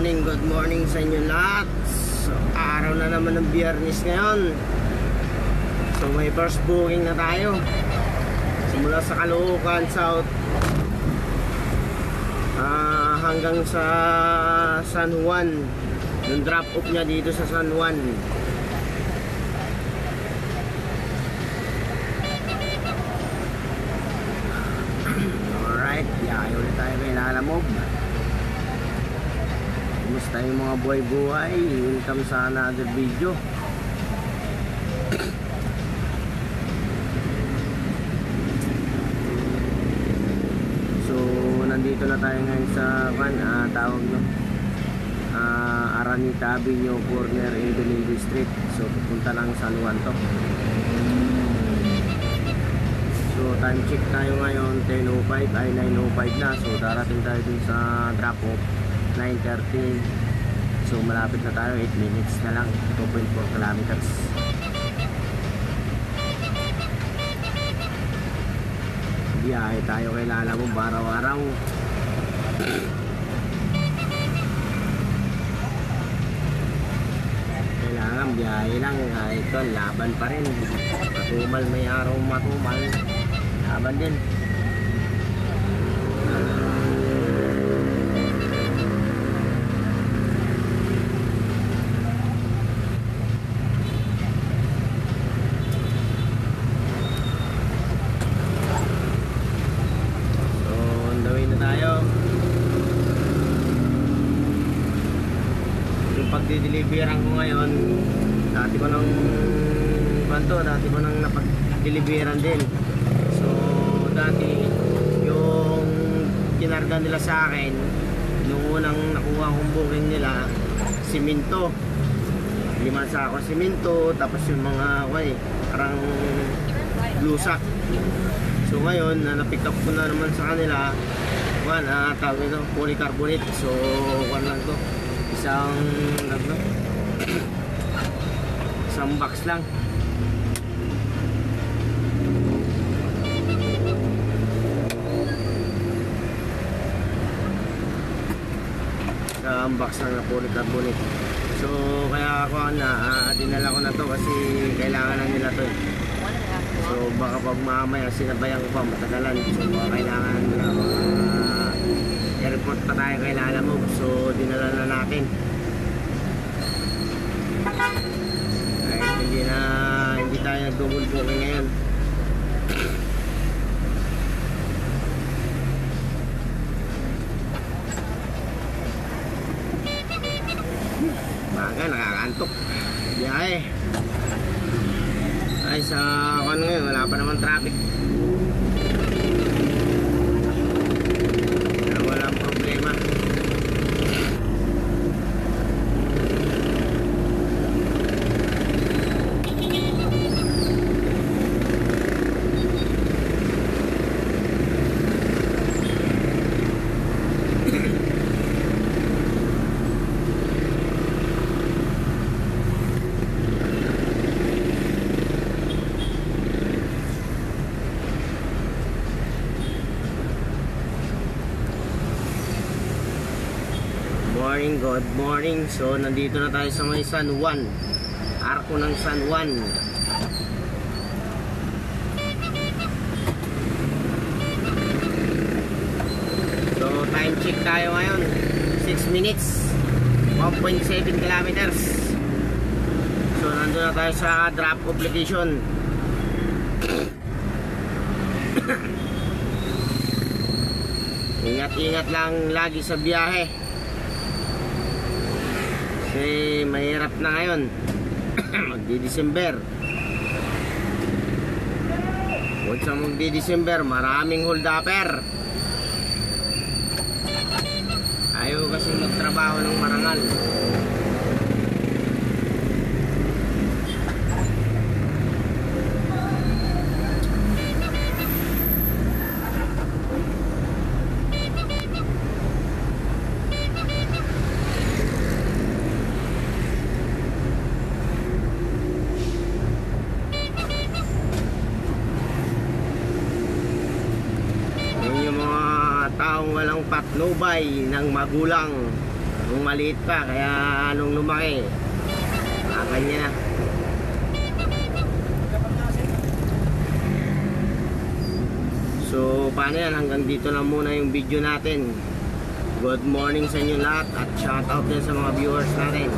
good morning sa inyo lahat. So, araw na naman ng Biyernes ngayon. So, may first booking na tayo. Simula sa Caloocan South hanggang sa San Juan. Yung drop off niya dito sa San Juan. Alright, yayo ulit tayo kay Lalamove. Kumusta yung mga buhay-buhay? Welcome sa another video. So, nandito na tayo ngayon sa tawag no? Aranita Avenue, corner Edomingo Street. So, pupunta lang sa San Juan to. So, time check tayo ngayon, 10:05 ay 9:05 na. So, darating tayo dun sa drop-off 9:30. So malapit na tayo, 8 minutes na lang, 2.4 kilometers. Biyahe tayo kay Lalamove araw-araw. Kailangan biyahe lang, ito laban pa rin. Matumal, may araw matumal, laban din. Pagdideliveran ko ngayon, dati ko nang napag-deliveran din. So dati yung kinarga nila sa akin nung unang nakuha kong booking nila, simento, 5 sako simento, tapos yung mga parang lusak. So ngayon na-pick up ko na naman sa kanila tawag ito polycarbonate. So lang to, isang box lang. Isang box lang na polycarbonate. So kaya ako dinala ko na to kasi kailangan na nila to. So baka pag mamaya sinabayan ko pa matagalan. So baka kailangan nila i-report pa tayo kay Lalamove. So dinala na natin. Kahit hindi tayo nag-double booking ngayon. Baga nakakantok. Biyahe. Ay sa ngayon wala pa naman traffic. Walang problema. Good morning. So nandito na tayo sa may San Juan, arko ng San Juan. So time check tayo ngayon, 6 minutes, 1.7 kilometers. So nandun na tayo sa drop off location. Ingat-ingat lang lagi sa biyahe. Kasi mahirap na ngayon. Magdi-December. Huwag sa magdi-December, maraming hold-upper. Ayaw kasi magtrabaho ng marangal. taong walang patnubay ng magulang. Nung maliit pa, kaya nung lumaki, kanya na. So, paano yan? Hanggang dito lang muna yung video natin. Good morning sa inyo lahat at shoutout din sa mga viewers natin.